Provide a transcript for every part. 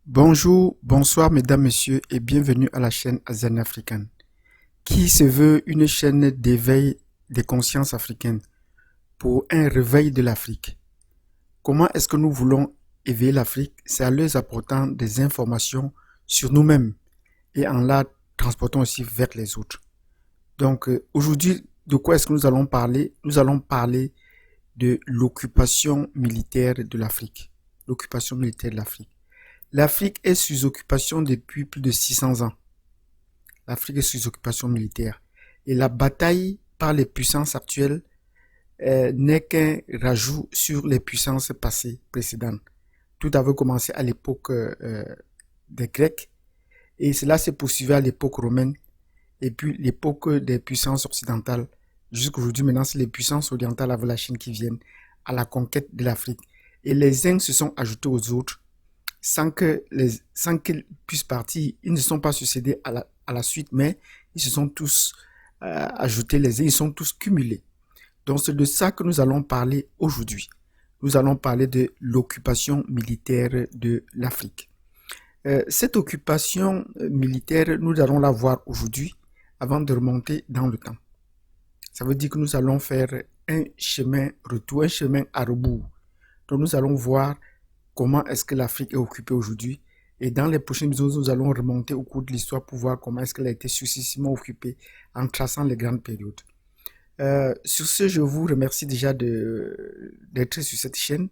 Bonjour, bonsoir mesdames, messieurs et bienvenue à la chaîne ASEAN Africaine qui se veut une chaîne d'éveil des consciences africaines pour un réveil de l'Afrique. Comment est-ce que nous voulons éveiller l'Afrique? C'est en leur apportant des informations sur nous-mêmes et en la transportant aussi vers les autres. Donc aujourd'hui, de quoi est-ce que nous allons parler? Nous allons parler de l'occupation militaire de l'Afrique. L'occupation militaire de l'Afrique. L'Afrique est sous occupation depuis plus de 600 ans. L'Afrique est sous occupation militaire. Et la bataille par les puissances actuelles n'est qu'un rajout sur les puissances passées, précédentes. Tout avait commencé à l'époque des Grecs et cela s'est poursuivi à l'époque romaine et puis l'époque des puissances occidentales. Jusqu'aujourd'hui, maintenant, c'est les puissances orientales avec la Chine qui viennent à la conquête de l'Afrique. Et les uns se sont ajoutés aux autres sans qu'ils puissent partir. Ils ne sont pas succédés à la suite, mais ils se sont tous ajoutés les uns, ils sont tous cumulés. Donc c'est de ça que nous allons parler aujourd'hui. Nous allons parler de l'occupation militaire de l'Afrique. Cette occupation militaire, nous allons la voir aujourd'hui avant de remonter dans le temps. Ça veut dire que nous allons faire un chemin retour, un chemin à rebours. Donc nous allons voir comment est-ce que l'Afrique est occupée aujourd'hui. Et dans les prochaines vidéos, nous allons remonter au cours de l'histoire pour voir comment est-ce qu'elle a été successivement occupée en traçant les grandes périodes. Sur ce, je vous remercie déjà d'être sur cette chaîne.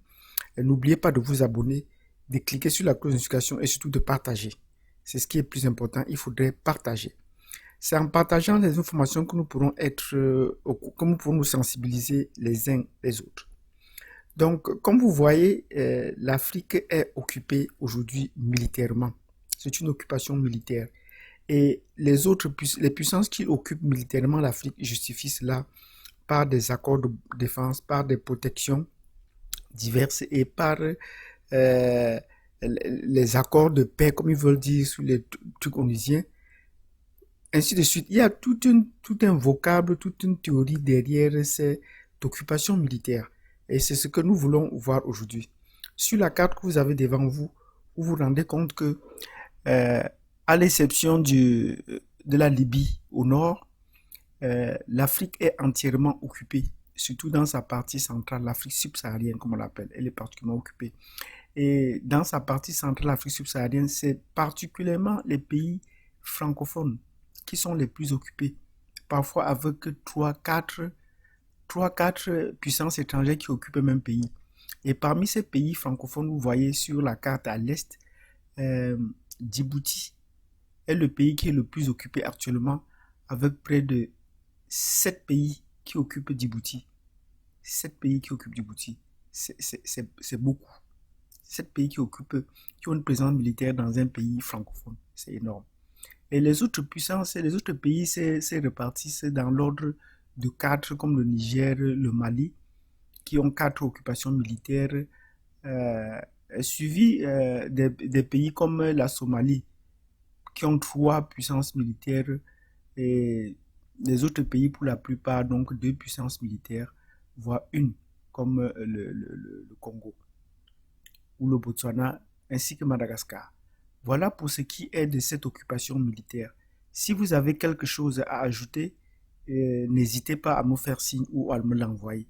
N'oubliez pas de vous abonner, de cliquer sur la cloche de notification et surtout de partager. C'est ce qui est le plus important, il faudrait partager. C'est en partageant les informations que nous pourrons que nous pourrons nous sensibiliser les uns les autres. Donc, comme vous voyez, l'Afrique est occupée aujourd'hui militairement. C'est une occupation militaire. Et les puissances qui occupent militairement l'Afrique justifient cela par des accords de défense, par des protections diverses et par les accords de paix, comme ils veulent dire sur les trucs onusiens, ainsi de suite. Il y a tout un vocable, toute une théorie derrière cette occupation militaire. Et c'est ce que nous voulons voir aujourd'hui. Sur la carte que vous avez devant vous, vous vous rendez compte que, à l'exception de la Libye au nord, l'Afrique est entièrement occupée, surtout dans sa partie centrale, l'Afrique subsaharienne, comme on l'appelle, elle est particulièrement occupée. Et dans sa partie centrale, l'Afrique subsaharienne, c'est particulièrement les pays francophones qui sont les plus occupés, parfois avec 3-4 puissances étrangères qui occupent le même pays. Et parmi ces pays francophones, vous voyez sur la carte à l'est, Djibouti est le pays qui est le plus occupé actuellement, avec près de 7 pays qui occupent Djibouti. 7 pays qui occupent Djibouti. C'est beaucoup. 7 pays qui ont une présence militaire dans un pays francophone. C'est énorme. Et les autres puissances, les autres pays se répartissent dans l'ordre de 4, comme le Niger, le Mali, qui ont 4 occupations militaires, suivis des pays comme la Somalie, qui ont 3 puissances militaires, et les autres pays, pour la plupart, donc 2 puissances militaires, voire une, comme le Congo, ou le Botswana, ainsi que Madagascar. Voilà pour ce qui est de cette occupation militaire. Si vous avez quelque chose à ajouter, n'hésitez pas à me faire signe ou à me l'envoyer.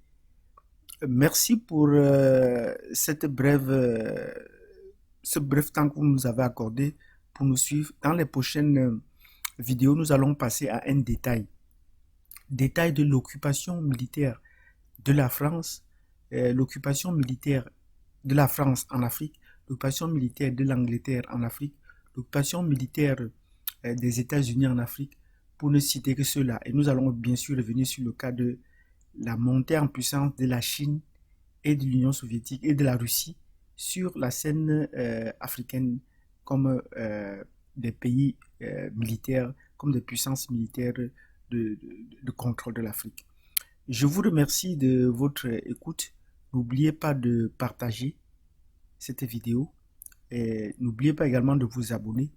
Merci pour ce bref temps que vous nous avez accordé pour nous suivre. Dans les prochaines vidéos, nous allons passer à un détail. Détail de l'occupation militaire de la France, l'occupation militaire de la France en Afrique, l'occupation militaire de l'Angleterre en Afrique, l'occupation militaire des États-Unis en Afrique, pour ne citer que cela. Et nous allons bien sûr revenir sur le cas de la montée en puissance de la Chine et de l'Union soviétique et de la Russie sur la scène africaine comme des pays militaires, comme des puissances militaires de contrôle de l'Afrique. Je vous remercie de votre écoute. N'oubliez pas de partager cette vidéo. Et n'oubliez pas également de vous abonner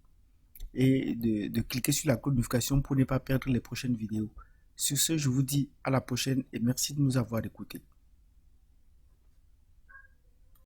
et de cliquer sur la cloche de notification pour ne pas perdre les prochaines vidéos. Sur ce, je vous dis à la prochaine et merci de nous avoir écoutés.